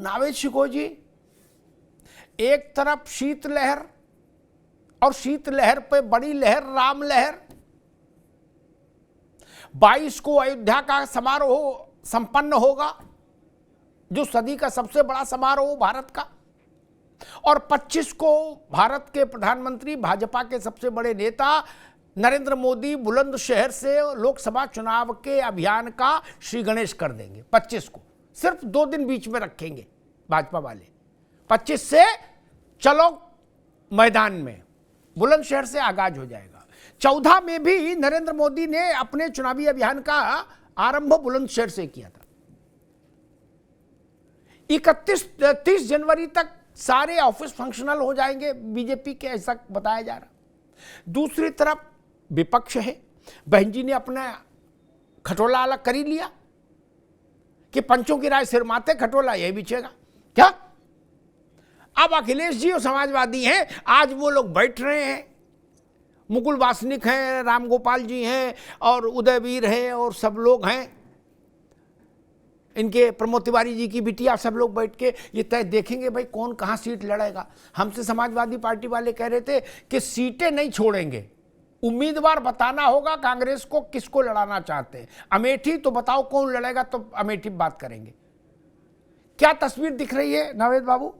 नावेद शिको जी, एक तरफ शीतलहर और शीतलहर पे बड़ी लहर राम लहर। 22 को अयोध्या का समारोह संपन्न होगा, जो सदी का सबसे बड़ा समारोह भारत का, और 25 को भारत के प्रधानमंत्री, भाजपा के सबसे बड़े नेता नरेंद्र मोदी बुलंदशहर से लोकसभा चुनाव के अभियान का श्री गणेश कर देंगे। 25 को सिर्फ 2 दिन बीच में रखेंगे भाजपा वाले। 25 से चलो मैदान में, बुलंदशहर से आगाज हो जाएगा। 14 में भी नरेंद्र मोदी ने अपने चुनावी अभियान का आरंभ बुलंदशहर से किया था। 30 जनवरी तक सारे ऑफिस फंक्शनल हो जाएंगे बीजेपी के, ऐसा बताया जा रहा। दूसरी तरफ विपक्ष है, बहन जी ने अपना खटोला अलग कर ही लिया कि पंचों की राय सिर माथे, खटोला यही बिछेगा क्या। अब अखिलेश जी और समाजवादी हैं, आज वो लोग बैठ रहे हैं, मुकुल वासनिक हैं, राम गोपाल जी हैं और उदयवीर हैं और सब लोग हैं, इनके प्रमोद तिवारी जी की बिटिया, सब लोग बैठ के ये तय देखेंगे भाई कौन कहाँ सीट लड़ेगा। हमसे समाजवादी पार्टी वाले कह रहे थे कि सीटें नहीं छोड़ेंगे, उम्मीदवार बताना होगा कांग्रेस को किसको लड़ाना चाहते हैं। अमेठी तो बताओ कौन लड़ेगा, तो अमेठी बात करेंगे। क्या तस्वीर दिख रही है नावेद बाबू?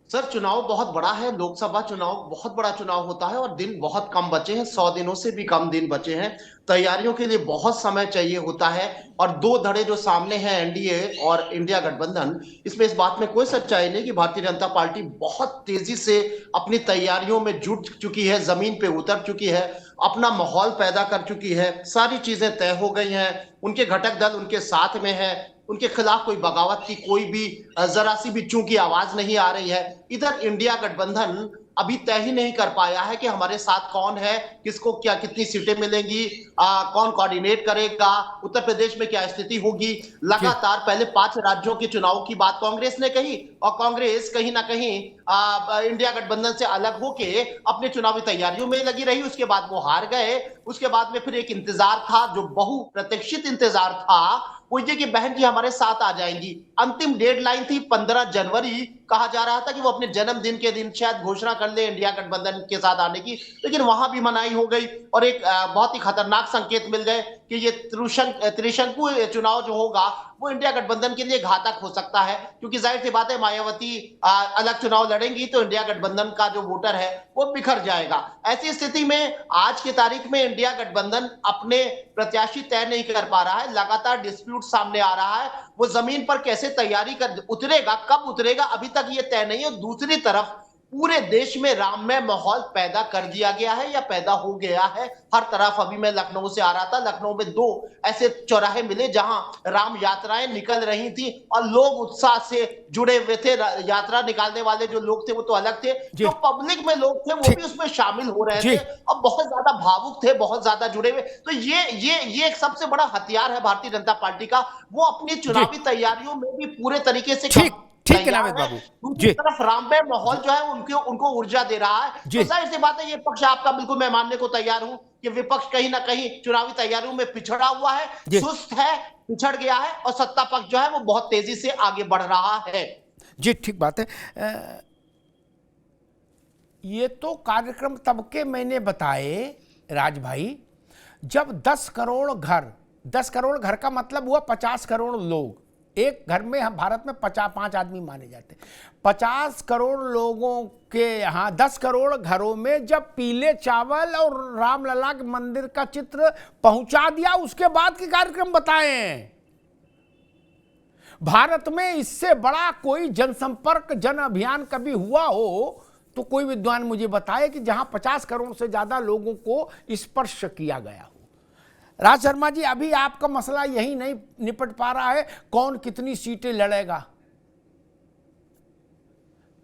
सर, चुनाव बहुत बड़ा है, लोकसभा चुनाव बहुत बड़ा चुनाव होता है और दिन बहुत कम बचे हैं, 100 दिनों से भी कम दिन बचे हैं। तैयारियों के लिए बहुत समय चाहिए होता है और 2 धड़े जो सामने हैं, एनडीए और इंडिया गठबंधन, इसमें इस बात में कोई सच्चाई नहीं कि भारतीय जनता पार्टी बहुत तेजी से अपनी तैयारियों में जुट चुकी है, जमीन पे उतर चुकी है, अपना माहौल पैदा कर चुकी है, सारी चीजें तय हो गई हैं, उनके घटक दल उनके साथ में है, उनके खिलाफ कोई बगावत की कोई भी जरा सी भी चूं की आवाज नहीं आ रही है। इधर इंडिया गठबंधन अभी तय ही नहीं कर पाया है कि हमारे साथ कौन है, किसको क्या कितनी सीटें मिलेंगी, कौन कोऑर्डिनेट करेगा, उत्तर प्रदेश में क्या स्थिति होगी। लगातार पहले 5 राज्यों के चुनाव की बात कांग्रेस ने कही और कांग्रेस कहीं ना कहीं इंडिया गठबंधन से अलग होके अपने चुनावी तैयारियों में लगी रही। उसके बाद वो हार गए। उसके बाद में फिर एक इंतजार था, जो बहुप्रतीक्षित इंतजार था, वो ये कि बहन जी हमारे साथ आ जाएंगी। अंतिम डेडलाइन थी 15 जनवरी, कहा जा रहा था कि वो अपने जन्मदिन के दिन शायद घोषणा कर ले इंडिया गठबंधन के साथ आने की, लेकिन वहां भी मनाही हो गई और एक बहुत ही खतरनाक संकेत मिल गए कि ये त्रिशंकु चुनाव जो होगा वो इंडिया गठबंधन के लिए घातक हो सकता है, क्योंकि जाहिर सी बात है मायावती अलग चुनाव लड़ेंगी तो इंडिया गठबंधन का जो वोटर है वो बिखर जाएगा। ऐसी स्थिति में आज की तारीख में इंडिया गठबंधन अपने प्रत्याशी तय नहीं कर पा रहा है, लगातार डिस्प्यूट सामने आ रहा है। वो जमीन पर कैसे तैयारी कर उतरेगा, कब उतरेगा, अभी तक ये तय नहीं है। दूसरी तरफ पूरे देश में राममय माहौल पैदा कर दिया गया है या पैदा हो गया है हर तरफ। अभी मैं लखनऊ से आ रहा था, लखनऊ में 2 ऐसे चौराहे मिले जहां राम यात्राएं निकल रही थी और लोग उत्साह से जुड़े हुए थे। यात्रा निकालने वाले जो लोग थे वो तो अलग थे, जो पब्लिक में लोग थे वो भी उसमें शामिल हो रहे थे और बहुत ज्यादा भावुक थे, बहुत ज्यादा जुड़े हुए। तो ये एक सबसे बड़ा हथियार है भारतीय जनता पार्टी का। वो अपनी चुनावी तैयारियों में भी पूरे तरीके से ठीक है नावेद बाबू। दूसरी तरफ राममय माहौल जो है उनको ऊर्जा दे रहा है। तो जाहिर सी बात है ये पक्ष आपका बिल्कुल मैं मानने को तैयार हूं कि विपक्ष कहीं ना कहीं चुनावी तैयारियों में पिछड़ा हुआ है, सुस्त है, पिछड़ गया है और सत्ता पक्ष जो है वो बहुत तेजी से आगे बढ़ रहा है। जी ठीक बात है। ये तो कार्यक्रम तब के मैंने बताए राज भाई, जब 10 करोड़ घर का मतलब हुआ 50 करोड़ लोग। एक घर में हम भारत में 5 आदमी माने जाते हैं। 50 करोड़ लोगों के यहाँ 10 करोड़ घरों में जब पीले चावल और रामलला के मंदिर का चित्र पहुंचा दिया, उसके बाद के कार्यक्रम बताएं। भारत में इससे बड़ा कोई जनसंपर्क जन अभियान कभी हुआ हो तो कोई विद्वान मुझे बताए कि जहां 50 करोड़ से ज्यादा लोगों को स्पर्श किया गया हो। राज शर्मा जी, अभी आपका मसला यही नहीं निपट पा रहा है कौन कितनी सीटें लड़ेगा।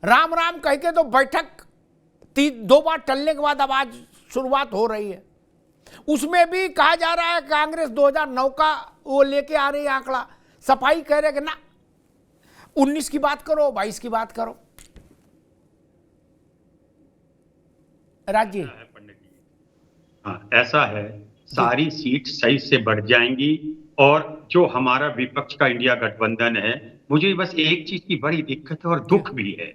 राम राम कह के तो बैठक 2 बार टलने के बाद अब आज शुरुआत हो रही है। उसमें भी कहा जा रहा है कांग्रेस 2009 का वो लेके आ रही है आंकड़ा, सफाई कह रहे कि ना 19 की बात करो, 22 की बात करो। राज्य हाँ, ऐसा है, सारी सीट सही से बढ़ जाएंगी और जो हमारा विपक्ष का इंडिया गठबंधन है मुझे बस एक चीज की बड़ी दिक्कत है और दुख भी है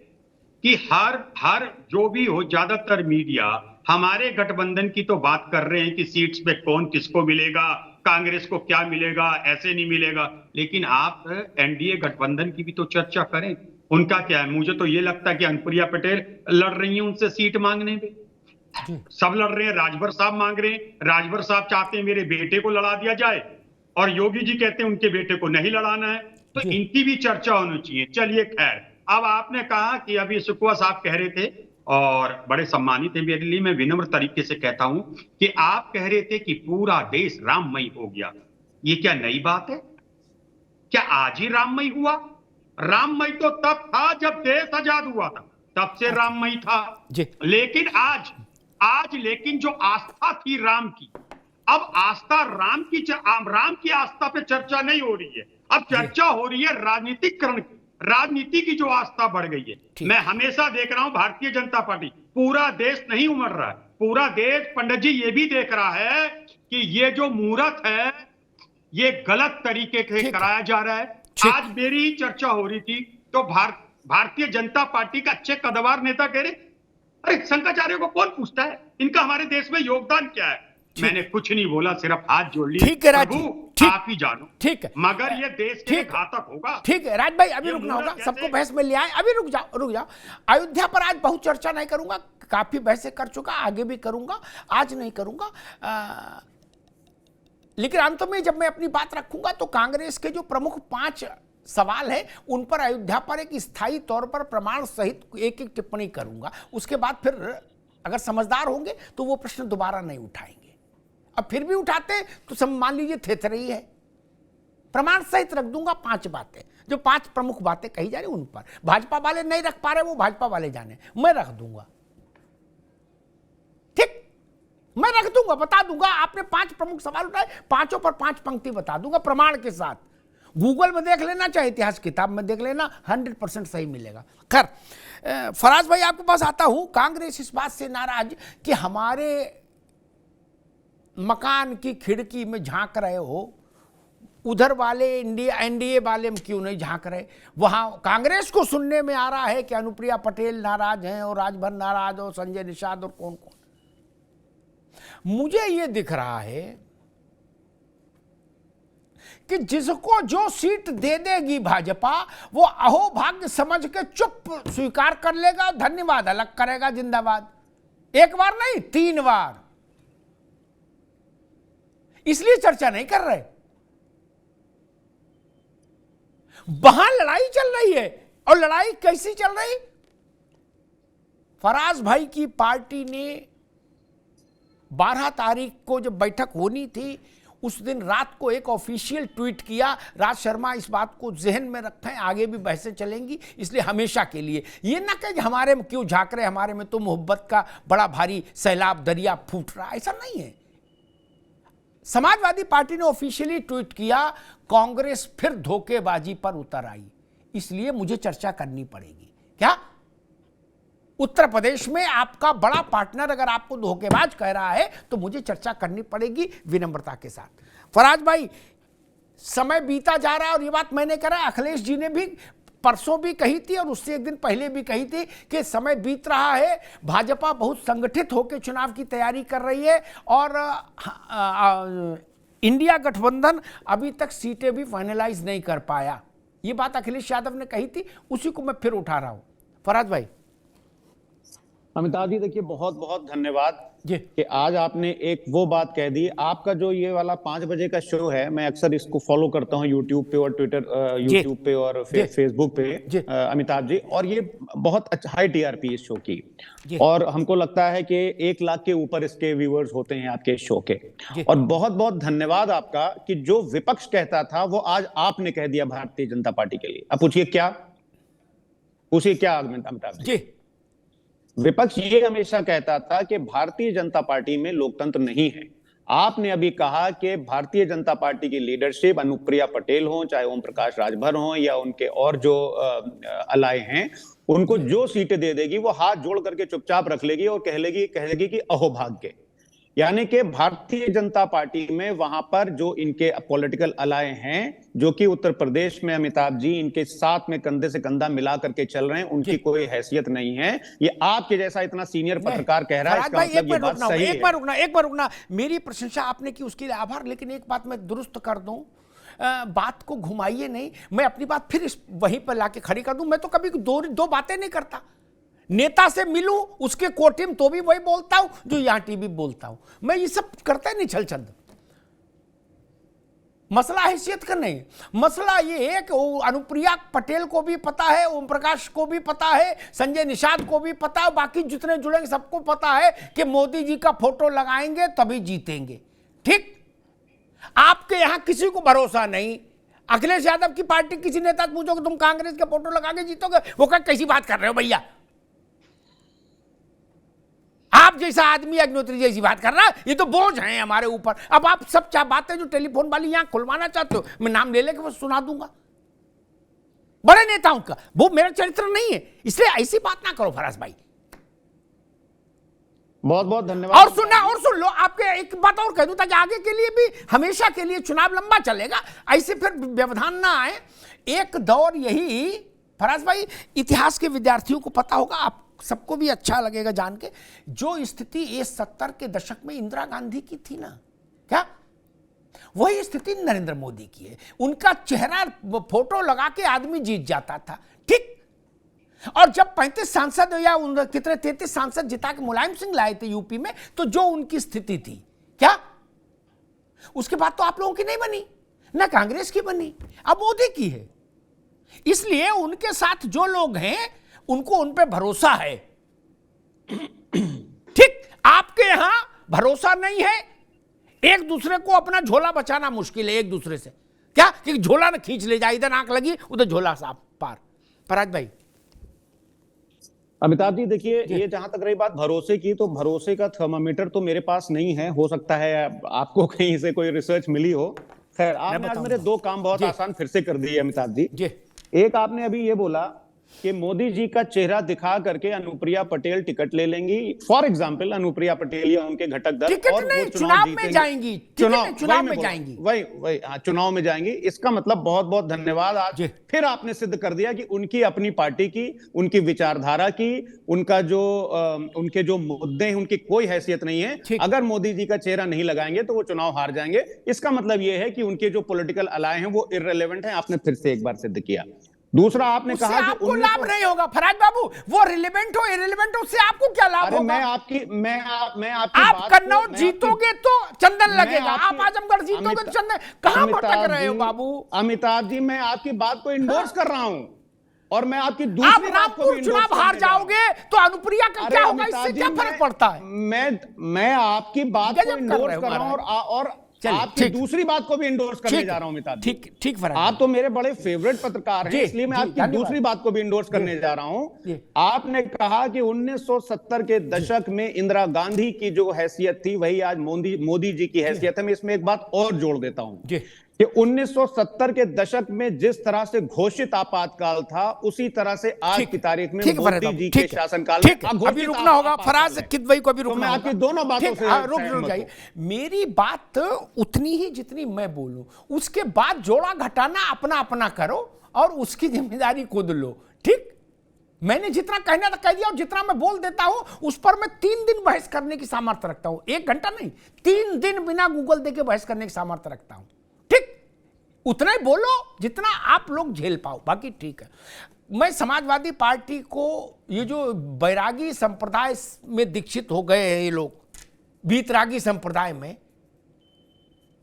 कि हर जो भी हो, ज्यादातर मीडिया हमारे गठबंधन की तो बात कर रहे हैं कि सीट्स पे कौन किसको मिलेगा, कांग्रेस को क्या मिलेगा, ऐसे नहीं मिलेगा। लेकिन आप एनडीए गठबंधन की भी तो चर्चा करें। उनका क्या है? मुझे तो ये लगता है कि अनुप्रिया पटेल लड़ रही हैं उनसे सीट मांगने में। सब लड़ रहे हैं, राजभर साहब मांग रहे हैं। राजभर साहब चाहते हैं मेरे बेटे को लड़ा दिया जाए, और योगी जी कहते हैं उनके बेटे को नहीं लड़ाना है। तो इनकी भी चर्चा होनी चाहिए। चलिए खैर, अब आपने कहा कि अभी सुखवा साहब कह रहे थे, और बड़े सम्मानित हैं मेरे लिए, मैं विनम्र तरीके से कहता हूं कि आप कह रहे थे कि पूरा देश राममय हो गया। ये क्या नई बात है? क्या आज ही राममय हुआ? राममय तो तब था जब देश आजाद हुआ था, तब से राममय था। लेकिन आज लेकिन जो आस्था थी राम की, अब आस्था राम की आस्था पे चर्चा नहीं हो रही है। अब चर्चा हो रही है राजनीतिकरण की। राजनीति की जो आस्था बढ़ गई है। मैं हमेशा देख रहा हूं भारतीय जनता पार्टी, पूरा देश नहीं उमड़ रहा है, पूरा देश पंडित जी ये भी देख रहा है कि ये जो मुहूर्त है ये गलत तरीके से कराया जा रहा है। आज मेरी ही चर्चा हो रही थी तो भारतीय जनता पार्टी का अच्छे कद्दावर नेता कह रहे, अरे शंकराचार्य को कौन पूछता है, इनका हमारे देश में योगदान क्या है। मैंने कुछ नहीं बोला, सिर्फ हाथ जोड़ लिए। ठीक है राजू, आप ही जानो। ठीक है, मगर ये देश के लिए घातक होगा। ठीक है राज भाई, अभी रुकना होगा, सबको बहस में ले आए। अभी रुक जाओ। अयोध्या पर आज बहुत चर्चा नहीं करूंगा, काफी बहसें कर चुका, आगे भी करूंगा, आज नहीं करूंगा। लेकिन अंत में जब मैं अपनी बात रखूंगा तो कांग्रेस के जो प्रमुख 5 सवाल है उन पर अयोध्या पर एक स्थायी तौर पर प्रमाण सहित एक टिप्पणी करूंगा। उसके बाद फिर अगर समझदार होंगे तो वो प्रश्न दोबारा नहीं उठाएंगे। अब फिर भी उठाते तो सब मान लीजिए थेथरही है। प्रमाण सहित रख दूंगा 5 बातें, जो 5 प्रमुख बातें कही जा रही उन पर। भाजपा वाले नहीं रख पा रहे, वो भाजपा वाले जाने, मैं रख दूंगा। ठीक, मैं रख दूंगा, बता दूंगा। आपने 5 प्रमुख सवाल उठाए, 5 पर 5 पंक्ति बता दूंगा प्रमाण के साथ। गूगल में देख लेना, चाहे इतिहास किताब में देख लेना, 100% सही मिलेगा। खैर, फराज भाई आपके पास आता हूं। कांग्रेस इस बात से नाराज कि हमारे मकान की खिड़की में झांक रहे हो, उधर वाले एनडीए वाले में क्यों नहीं झांक रहे। वहां कांग्रेस को सुनने में आ रहा है कि अनुप्रिया पटेल नाराज हैं और राजभर नाराज और संजय निषाद और कौन कौन। मुझे यह दिख रहा है कि जिसको जो सीट दे देगी भाजपा, वो अहोभाग्य समझ के चुप स्वीकार कर लेगा, धन्यवाद अलग करेगा, जिंदाबाद। एक बार नहीं, 3 बार। इसलिए चर्चा नहीं कर रहे। वहां लड़ाई चल रही है, और लड़ाई कैसी चल रही। फराज भाई की पार्टी ने 12 तारीख को जब बैठक होनी थी, उस दिन रात को एक ऑफिशियल ट्वीट किया। राज शर्मा इस बात को जहन में रखें, आगे भी बहसें चलेंगी, इसलिए हमेशा के लिए ये ना कहें हमारे में क्यों झांक रहे, हमारे में तो मोहब्बत का बड़ा भारी सैलाब दरिया फूट रहा, ऐसा नहीं है। समाजवादी पार्टी ने ऑफिशियली ट्वीट किया, कांग्रेस फिर धोखेबाजी पर उतर आई, इसलिए मुझे चर्चा करनी पड़ेगी। क्या उत्तर प्रदेश में आपका बड़ा पार्टनर अगर आपको धोखेबाज कह रहा है तो मुझे चर्चा करनी पड़ेगी विनम्रता के साथ। फराज भाई, समय बीता जा रहा है और ये बात मैंने कहा, अखिलेश जी ने भी परसों भी कही थी और उससे एक दिन पहले भी कही थी कि समय बीत रहा है, भाजपा बहुत संगठित होकर चुनाव की तैयारी कर रही है और इंडिया गठबंधन अभी तक सीटें भी फाइनलाइज नहीं कर पाया। ये बात अखिलेश यादव ने कही थी, उसी को मैं फिर उठा रहा हूं। फराज भाई। अमिताभ जी, देखिए बहुत बहुत धन्यवाद कि आज आपने एक वो बात कह दी। आपका जो ये वाला 5 बजे का शो है, मैं अक्सर इसको फॉलो करता हूँ यूट्यूब पे और यूट्यूब पे और फेसबुक पे अमिताभ जी, और ये बहुत अच्छा हाई टीआरपी इस शो की, और हमको लगता है कि 1 लाख के ऊपर इसके व्यूअर्स होते हैं आपके इस शो के। और बहुत बहुत धन्यवाद आपका कि जो विपक्ष कहता था वो आज आपने कह दिया भारतीय जनता पार्टी के लिए। अब पूछिए क्या अमिताभ जी। विपक्ष ये हमेशा कहता था कि भारतीय जनता पार्टी में लोकतंत्र नहीं है। आपने अभी कहा कि भारतीय जनता पार्टी की लीडरशिप, अनुप्रिया पटेल हो, चाहे ओम प्रकाश राजभर हो या उनके और जो अलाय हैं, उनको जो सीटें दे देगी वो हाथ जोड़ करके चुपचाप रख लेगी और कहेगी कि अहोभाग्य। यानी कि भारतीय जनता पार्टी में वहां पर जो इनके पॉलिटिकल अलाय हैं, जो कि उत्तर प्रदेश में अमिताभ जी इनके साथ में कंधे से कंधा मिला करके चल रहे हैं, उनकी कोई हैसियत नहीं है। ये आपके जैसा इतना सीनियर पत्रकार कह रहा है, इसका मतलब ये बात सही है। एक बार रुकना, मेरी प्रशंसा आपने की उसके लिए आभार, लेकिन एक बात मैं दुरुस्त कर दूं, बात को घुमाइए नहीं, मैं अपनी बात फिर वहीं पर लाके खड़ी कर दूं। मैं तो कभी दो बातें नहीं करता, नेता से मिलूं उसके कोठे में तो भी वही बोलता हूं जो यहां टीवी बोलता हूं, मैं ये सब करता नहीं छल छंद। मसला हैसियत का नहीं, मसला ये है कि अनुप्रिया पटेल को भी पता है, ओम प्रकाश को भी पता है, संजय निषाद को भी पता है, बाकी जितने जुड़ेंगे सबको पता है कि मोदी जी का फोटो लगाएंगे तभी जीतेंगे। ठीक, आपके यहां किसी को भरोसा नहीं। अखिलेश यादव की पार्टी किसी नेता से पूछोगे तुम कांग्रेस का फोटो लगा के जीतोगे, वो कह कैसी बात कर रहे हो भैया, आप जैसा आदमी अग्निहोत्री जैसी बात कर रहा है, ये तो बोझ है हमारे ऊपर। अब आप सब बातें जो टेलीफोन वाली यहां खुलवाना चाहते हो, मैं नाम ले लेके बस सुना दूंगा बड़े नेताओं का, वो मेरा चरित्र नहीं है, इसलिए ऐसी बात ना करो फराज भाई। बहुत बहुत धन्यवाद। और सुन लो, आपके एक बात और कह दूं ताकि आगे के लिए भी, हमेशा के लिए चुनाव लंबा चलेगा, ऐसे फिर व्यवधान ना आए। एक दौर यही फराज भाई, इतिहास के विद्यार्थियों को पता होगा, आप सबको भी अच्छा लगेगा जान के, जो स्थिति ये 70 के दशक में इंदिरा गांधी की थी ना, क्या वही स्थिति नरेंद्र मोदी की है। उनका चेहरा फोटो लगा के आदमी जीत जाता था। ठीक, और जब 35 सांसद या कितने 33 सांसद जिता के मुलायम सिंह लाए थे यूपी में, तो जो उनकी स्थिति थी, क्या उसके बाद तो आप लोगों की नहीं बनी, ना कांग्रेस की बनी, अब मोदी की है। इसलिए उनके साथ जो लोग हैं उनको उन पे भरोसा है। ठीक, आपके यहां भरोसा नहीं है, एक दूसरे को अपना झोला बचाना मुश्किल है एक दूसरे से, क्या कि झोला ना खींच ले जाए, इधर आंख लगी उधर झोला साफ पार। फराज भाई, अमिताभ जी देखिए, ये जहां तक रही बात भरोसे की, तो भरोसे का थर्मामीटर तो मेरे पास नहीं है, हो सकता है आपको कहीं से कोई रिसर्च मिली हो। खैर, आपने आज मेरे दो काम बहुत आसान फिर से कर दिए अमिताभ जी। एक, आपने अभी ये बोला कि मोदी जी का चेहरा दिखा करके अनुप्रिया पटेल टिकट ले लेंगी, फॉर एग्जांपल अनुप्रिया पटेल या उनके घटक दल, और वो चुनाव में जाएंगी, चुनाव में जाएंगी, वही हाँ, चुनाव में जाएंगी। इसका मतलब बहुत बहुत धन्यवाद, आज फिर आपने सिद्ध कर दिया कि उनकी अपनी पार्टी की, उनकी विचारधारा की, उनका जो उनके जो मुद्दे हैं, उनकी कोई हैसियत नहीं है। अगर मोदी जी का चेहरा नहीं लगाएंगे तो वो चुनाव हार जाएंगे। इसका मतलब ये है कि उनके जो पॉलिटिकल अलाय हैं वो इररिलेवेंट हैं। आपने फिर से एक बार सिद्ध किया। दूसरा, आपने कहा कि आपको लाभ नहीं होगा फराज बाबू, वो रिलेवेंट हो इररिलेवेंट हो, उससे आपको क्या लाभ होगा? मैं आपकी आप कन्नौज जीतोगे तो चंदन लगेगा, आप आजमगढ़ जीतोगे तो चंदन, कहां भटक रहे हो बाबू? अमिताभ जी, मैं आपकी बात को इंडोर्स कर रहा हूं, और मैं आपकी दूसरी बात को भी चुनाव हार जाओगे तो अनुप्रिया का क्या होगा, इससे क्या फर्क पड़ता है? मैं आपकी बात को इंडोर्स कर रहा हूं और आपकी दूसरी बात को भी इंडोर्स करने जा रहा हूं अमिताभ जी। ठीक फराज, आप तो मेरे बड़े फेवरेट पत्रकार हैं, इसलिए मैं आपकी दूसरी बात को भी इंडोर्स करने जा रहा हूं। आपने कहा कि 1970 के दशक में इंदिरा गांधी की जो हैसियत थी वही आज मोदी जी की हैसियत है। मैं इसमें एक बात और जोड़ देता हूं कि 1970 के दशक में जिस तरह से घोषित आपातकाल था, उसी तरह से आज की तारीख में मोदी जी के शासनकाल में अभी रुकना होगा फराज किदवई को, अभी रुकना होगा। आपकी दोनों बातों से रुक जाइए। मेरी बात उतनी ही जितनी मैं बोलूं, उसके बाद जोड़ा घटाना अपना अपना करो और उसकी जिम्मेदारी खुद लो। ठीक, मैंने जितना कहना था कह दिया, और जितना मैं बोल देता हूं उस पर मैं 3 दिन बहस करने की सामर्थ्य रखता हूं, 1 घंटा नहीं, 3 दिन बिना गूगल देके बहस करने की सामर्थ्य रखता हूं। ठीक, उतना ही बोलो जितना आप लोग झेल पाओ, बाकी ठीक है। मैं समाजवादी पार्टी को, ये जो बैरागी संप्रदाय में दीक्षित हो गए हैं ये लोग, बीतरागी संप्रदाय में,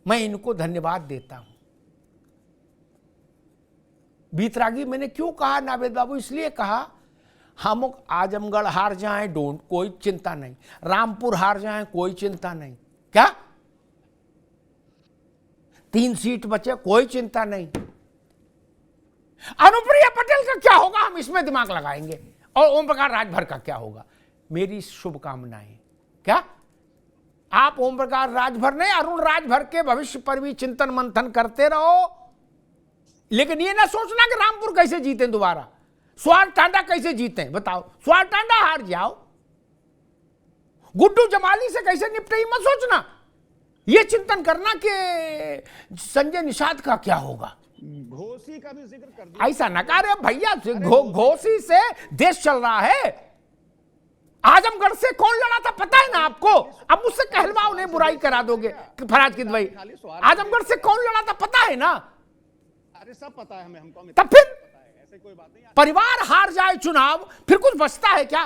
मैं इनको धन्यवाद देता हूं। बीतरागी मैंने क्यों कहा नावेद बाबू, इसलिए कहा हम आजमगढ़ हार जाएं कोई चिंता नहीं, रामपुर हार जाएं कोई चिंता नहीं, क्या 3 सीट बचे कोई चिंता नहीं, अनुप्रिया पटेल का क्या होगा हम इसमें दिमाग लगाएंगे, और ओम प्रकाश राजभर का क्या होगा। मेरी शुभकामनाएं, क्या आप ओम प्रकाश राजभर नहीं, अरुण राजभर के भविष्य पर भी चिंतन मंथन करते रहो, लेकिन ये ना सोचना कि रामपुर कैसे जीते दोबारा, स्वार टांडा कैसे जीते, बताओ। स्वार टांडा हार जाओ, गुड्डू जमाली से कैसे निपटे ये मत सोचना, ये चिंतन करना कि संजय निषाद का क्या होगा। घोसी का भी जिक्र कर दिया, ऐसा न करे भैया, घोसी से देश चल रहा है। आजमगढ़ से कौन लड़ा था पता है ना आपको? अब मुझसे कहलवाओ नहीं, बुराई करा दोगे फराज की भाई। आजमगढ़ से कौन लड़ा था पता है ना? अरे सब पता है हमें, हमको तब फिर ऐसे कोई बात नहीं। परिवार हार जाए चुनाव, फिर कुछ बचता है क्या?